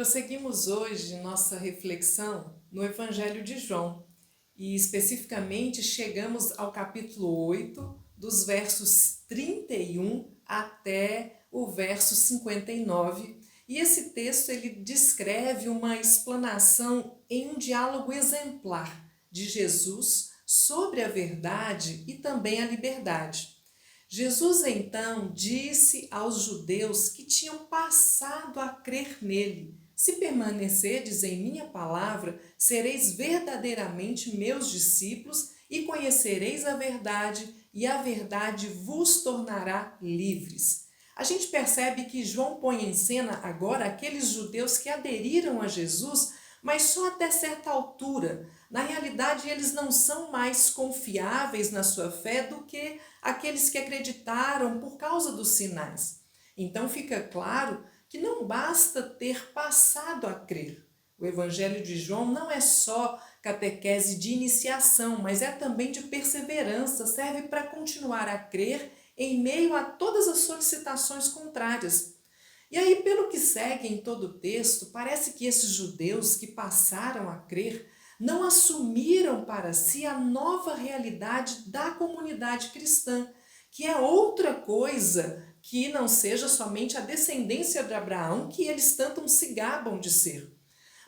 Prosseguimos hoje nossa reflexão no Evangelho de João e especificamente chegamos ao capítulo 8, dos versos 31 até o verso 59. E esse texto ele descreve uma explanação em um diálogo exemplar de Jesus sobre a verdade e também a liberdade. Jesus então disse aos judeus que tinham passado a crer nele: se permanecerdes em minha palavra, sereis verdadeiramente meus discípulos e conhecereis a verdade, e a verdade vos tornará livres. A gente percebe que João põe em cena agora aqueles judeus que aderiram a Jesus, mas só até certa altura. Na realidade, eles não são mais confiáveis na sua fé do que aqueles que acreditaram por causa dos sinais. Então fica claro que não basta ter passado a crer. O Evangelho de João não é só catequese de iniciação, mas é também de perseverança, serve para continuar a crer em meio a todas as solicitações contrárias. E aí, pelo que segue em todo o texto, parece que esses judeus que passaram a crer não assumiram para si a nova realidade da comunidade cristã, que é outra coisa que não seja somente a descendência de Abraão que eles tanto se gabam de ser.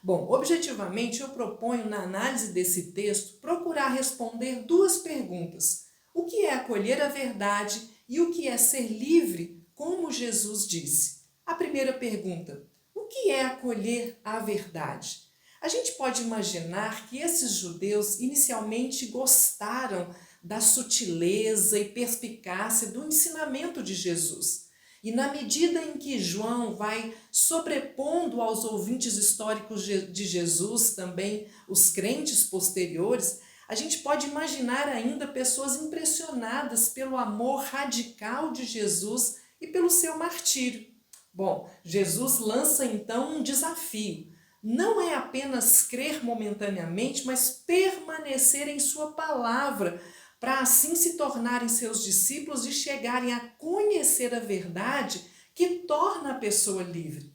Bom, objetivamente eu proponho na análise desse texto procurar responder duas perguntas: o que é acolher a verdade e o que é ser livre, como Jesus disse? A primeira pergunta: o que é acolher a verdade? A gente pode imaginar que esses judeus inicialmente gostaram da sutileza e perspicácia do ensinamento de Jesus. E na medida em que João vai sobrepondo aos ouvintes históricos de Jesus também os crentes posteriores, a gente pode imaginar ainda pessoas impressionadas pelo amor radical de Jesus e pelo seu martírio. Bom, Jesus lança então um desafio. Não é apenas crer momentaneamente, mas permanecer em sua palavra, para assim se tornarem seus discípulos e chegarem a conhecer a verdade que torna a pessoa livre.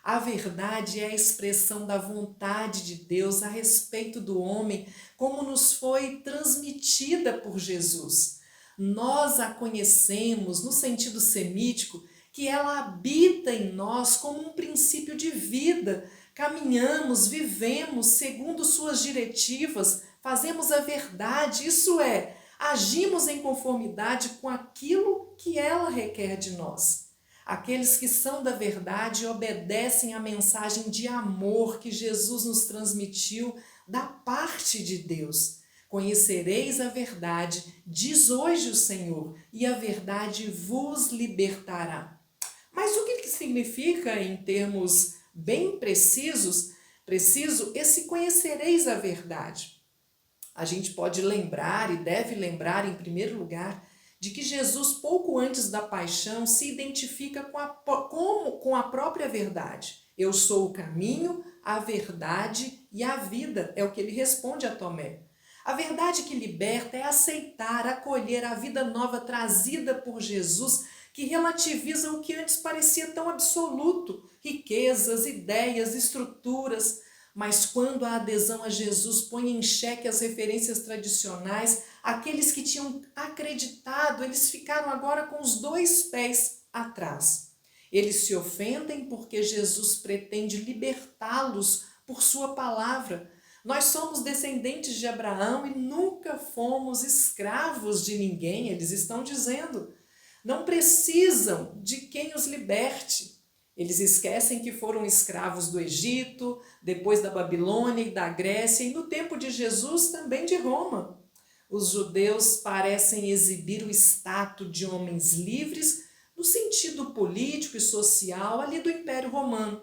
A verdade é a expressão da vontade de Deus a respeito do homem, como nos foi transmitida por Jesus. Nós a conhecemos no sentido semítico, que ela habita em nós como um princípio de vida. Caminhamos, vivemos segundo suas diretivas, fazemos a verdade, isso é, agimos em conformidade com aquilo que ela requer de nós. Aqueles que são da verdade obedecem à mensagem de amor que Jesus nos transmitiu da parte de Deus. Conhecereis a verdade, diz hoje o Senhor, e a verdade vos libertará. Mas o que significa, em termos bem preciso, esse conhecereis a verdade? A gente pode lembrar e deve lembrar, em primeiro lugar, de que Jesus, pouco antes da paixão, se identifica com a própria verdade. Eu sou o caminho, a verdade e a vida, é o que ele responde a Tomé. A verdade que liberta é aceitar, acolher a vida nova trazida por Jesus, que relativiza o que antes parecia tão absoluto, riquezas, ideias, estruturas. Mas quando a adesão a Jesus põe em xeque as referências tradicionais, aqueles que tinham acreditado, eles ficaram agora com os dois pés atrás. Eles se ofendem porque Jesus pretende libertá-los por sua palavra. Nós somos descendentes de Abraão e nunca fomos escravos de ninguém, eles estão dizendo. Não precisam de quem os liberte. Eles esquecem que foram escravos do Egito, depois da Babilônia e da Grécia, e no tempo de Jesus também de Roma. Os judeus parecem exibir o status de homens livres no sentido político e social ali do Império Romano.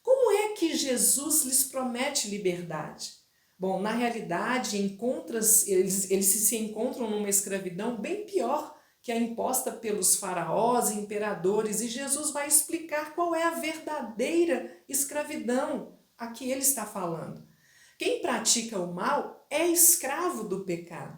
Como é que Jesus lhes promete liberdade? Bom, na realidade, eles se encontram numa escravidão bem pior que é imposta pelos faraós e imperadores, e Jesus vai explicar qual é a verdadeira escravidão a que ele está falando. Quem pratica o mal é escravo do pecado.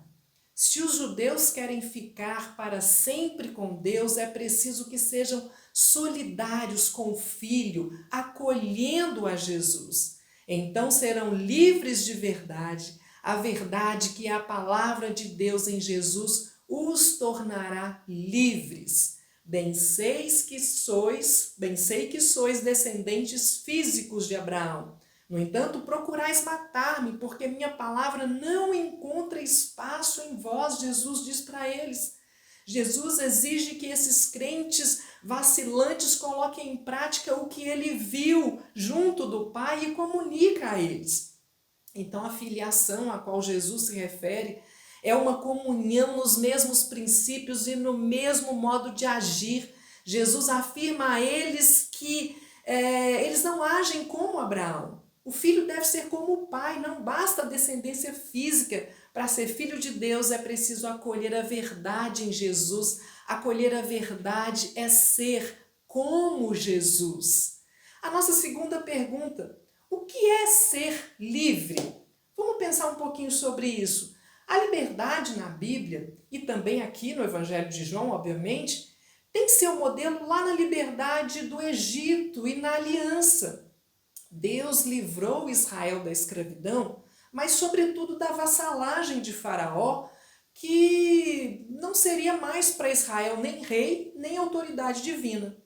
Se os judeus querem ficar para sempre com Deus, é preciso que sejam solidários com o Filho, acolhendo a Jesus. Então serão livres de verdade, a verdade que é a palavra de Deus em Jesus os tornará livres. Bem sei que sois descendentes físicos de Abraão. No entanto, procurais matar-me, porque minha palavra não encontra espaço em vós, Jesus diz para eles. Jesus exige que esses crentes vacilantes coloquem em prática o que ele viu junto do Pai e comunica a eles. Então, a filiação a qual Jesus se refere é uma comunhão nos mesmos princípios e no mesmo modo de agir. Jesus afirma a eles que eles não agem como Abraão. O filho deve ser como o pai, não basta a descendência física. Para ser filho de Deus é preciso acolher a verdade em Jesus. Acolher a verdade é ser como Jesus. A nossa segunda pergunta: o que é ser livre? Vamos pensar um pouquinho sobre isso. A liberdade na Bíblia, e também aqui no Evangelho de João, obviamente, tem seu modelo lá na liberdade do Egito e na aliança. Deus livrou Israel da escravidão, mas sobretudo da vassalagem de Faraó, que não seria mais para Israel nem rei, nem autoridade divina.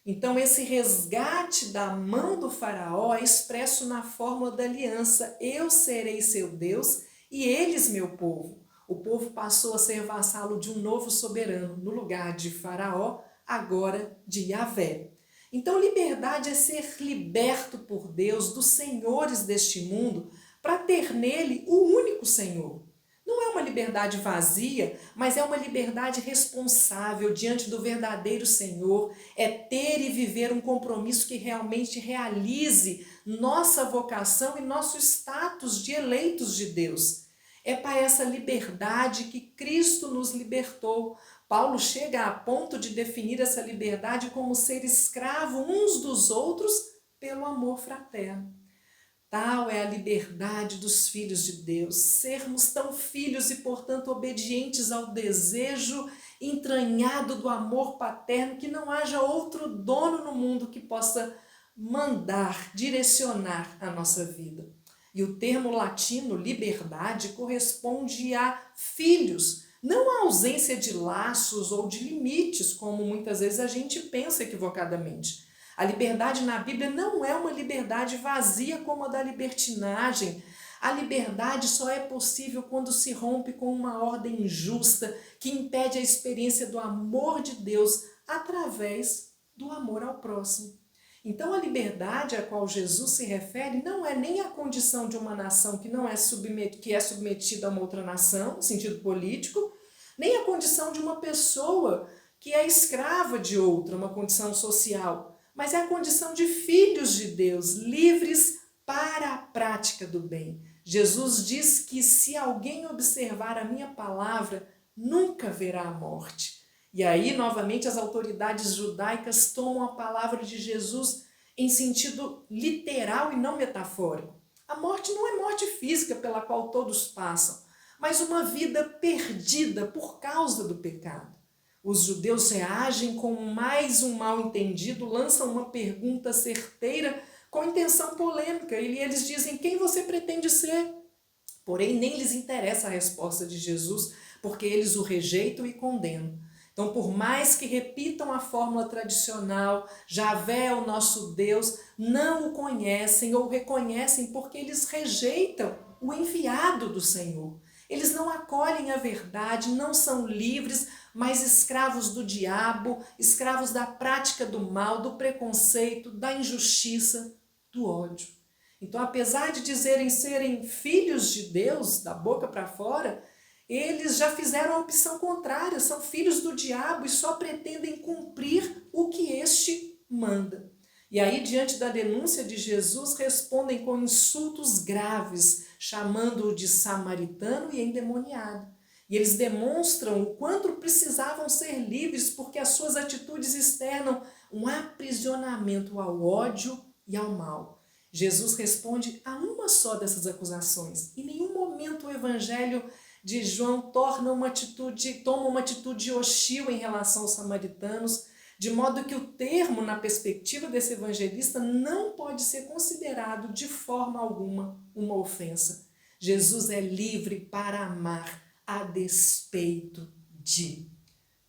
Então esse resgate da mão do Faraó é expresso na fórmula da aliança: eu serei seu Deus e eles meu povo. O povo passou a ser vassalo de um novo soberano, no lugar de Faraó, agora de Yahvé. Então, liberdade é ser liberto por Deus dos senhores deste mundo para ter nele o único Senhor. Não é uma liberdade vazia, mas é uma liberdade responsável diante do verdadeiro Senhor. É ter e viver um compromisso que realmente realize nossa vocação e nosso status de eleitos de Deus. É para essa liberdade que Cristo nos libertou. Paulo chega a ponto de definir essa liberdade como ser escravo uns dos outros pelo amor fraterno. Tal é a liberdade dos filhos de Deus, sermos tão filhos e, portanto, obedientes ao desejo entranhado do amor paterno, que não haja outro dono no mundo que possa mandar, direcionar a nossa vida. E o termo latino liberdade corresponde a filhos, não a ausência de laços ou de limites, como muitas vezes a gente pensa equivocadamente. A liberdade na Bíblia não é uma liberdade vazia como a da libertinagem. A liberdade só é possível quando se rompe com uma ordem injusta que impede a experiência do amor de Deus através do amor ao próximo. Então a liberdade a qual Jesus se refere não é nem a condição de uma nação que é submetida a uma outra nação, no sentido político, nem a condição de uma pessoa que é escrava de outra, uma condição social, mas é a condição de filhos de Deus, livres para a prática do bem. Jesus diz que se alguém observar a minha palavra, nunca verá a morte. E aí, novamente, as autoridades judaicas tomam a palavra de Jesus em sentido literal e não metafórico. A morte não é morte física pela qual todos passam, mas uma vida perdida por causa do pecado. Os judeus reagem com mais um mal-entendido, lançam uma pergunta certeira com intenção polêmica e eles dizem: quem você pretende ser? Porém, nem lhes interessa a resposta de Jesus, porque eles o rejeitam e condenam. Então, por mais que repitam a fórmula tradicional, Javé é o nosso Deus, não o conhecem ou reconhecem porque eles rejeitam o enviado do Senhor. Eles não acolhem a verdade, não são livres, mas escravos do diabo, escravos da prática do mal, do preconceito, da injustiça, do ódio. Então, apesar de dizerem serem filhos de Deus, da boca para fora, eles já fizeram a opção contrária, são filhos do diabo e só pretendem cumprir o que este manda. E aí, diante da denúncia de Jesus, respondem com insultos graves, chamando-o de samaritano e endemoniado. E eles demonstram o quanto precisavam ser livres, porque as suas atitudes externam um aprisionamento ao ódio e ao mal. Jesus responde a uma só dessas acusações. Em nenhum momento o Evangelho de João toma uma atitude hostil em relação aos samaritanos, de modo que o termo, na perspectiva desse evangelista, não pode ser considerado de forma alguma uma ofensa. Jesus é livre para amar a despeito de.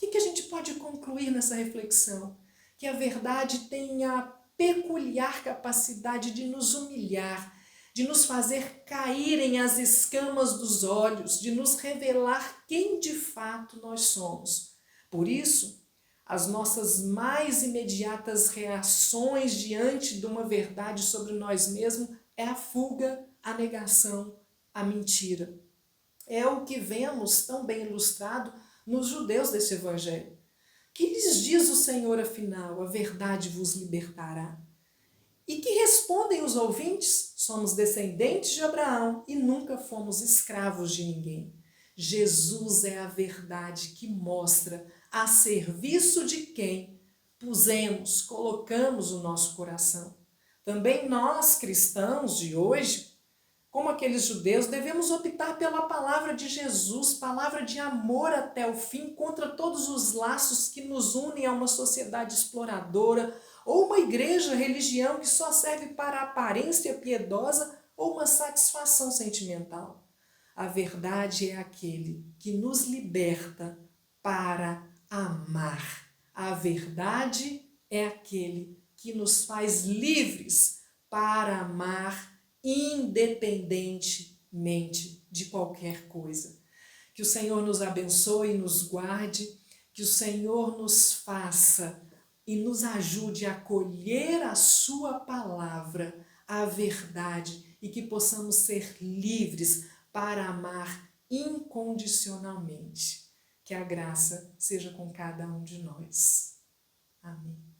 O que a gente pode concluir nessa reflexão? Que a verdade tem a peculiar capacidade de nos humilhar, de nos fazer caírem as escamas dos olhos, de nos revelar quem de fato nós somos. Por isso, as nossas mais imediatas reações diante de uma verdade sobre nós mesmos é a fuga, a negação, a mentira. É o que vemos tão bem ilustrado nos judeus deste evangelho. Que lhes diz o Senhor afinal? A verdade vos libertará. E que respondem os ouvintes? Somos descendentes de Abraão e nunca fomos escravos de ninguém. Jesus é a verdade que mostra a serviço de quem colocamos o nosso coração. Também nós, cristãos de hoje, como aqueles judeus, devemos optar pela palavra de Jesus, palavra de amor até o fim, contra todos os laços que nos unem a uma sociedade exploradora, ou uma igreja, religião que só serve para a aparência piedosa ou uma satisfação sentimental. A verdade é aquele que nos liberta para amar. A verdade é aquele que nos faz livres para amar independentemente de qualquer coisa. Que o Senhor nos abençoe e nos guarde, que o Senhor nos faça e nos ajude a acolher a sua palavra, a verdade, e que possamos ser livres para amar incondicionalmente. Que a graça seja com cada um de nós. Amém.